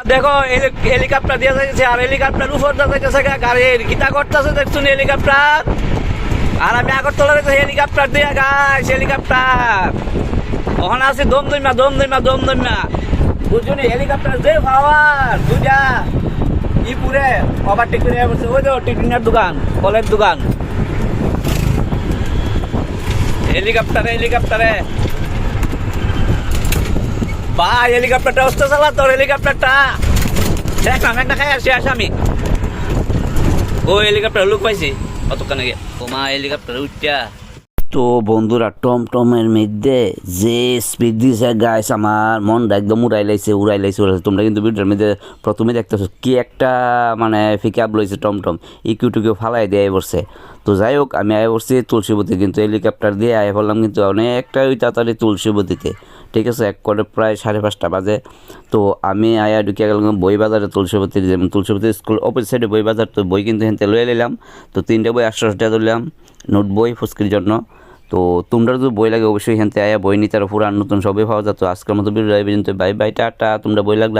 দেখো হেলিকপ্টার দিয়ে যাচ্ছে আর হেলিকপ্টার উপর দিয়ে যাইতেছে গাড়ির কিতা করতেছে দেখছুন হেলিকপ্টার আর আমি আগরতলা হেলিকপ্টার দিয়ে গাইস হেলিকপ্টার ওখানে আছে দমদমা বুঝুনি হেলিকপ্টার যে পাওয়ার দুইটা ই পুরে ওভারটেক করে বসে ওই তো টিফিনের দোকান ফলের দোকান হেলিকপ্টারে ভাই হেলিকপ্টারটা অস্ত চালা তোর হেলিকপ্টারটা দেখলাম একটা খাই আসি আমি ও হেলিকপ্টার লুক পাইছি অতক্ষণ আগে তোমা হেলিকপ্টার উঠটা তো বন্ধুরা টমটমের মধ্যে যে স্পিড দিয়েছে গাইস আমার মনটা একদম উড়াই লাইছে তোমরা কিন্তু ভিডিওর মধ্যে প্রথমে দেখতেছো কি একটা মানে ফিকে আপ লইছে টমটম ইকিউটিকে ফালাই দিয়ে পড়ছে। তো যাই হোক আমি আয় পড়ছি তুলসীবতী, কিন্তু হেলিকপ্টার দিয়ে আয় পড়লাম কিন্তু অনেকটা ওই তাড়াতাড়ি তুলসীবতীতে, ঠিক আছে। এক করে প্রায় 5:30 বাজে। তো আমি আয়া ঢুকিয়া গেলাম বই বাজারে তুলসীবতীর, যেমন তুলসীবতী স্কুল অপোজিট সাইডে বই বাজার। তো বই কিন্তু হেনতে লয়ে নিলাম। তো 3টে বই 800 টাকা দিলাম, নোট বই ফুচকির জন্য। তো তোমরা যদি বই লাগে অবশ্যই হেনতে আয়া বই নিতে, আর পুরান নতুন সবই পাওয়া যেত। আজকের মতো ভিডিও পর্যন্ত, বাই বাই টাটা। তোমরা বই লাগলে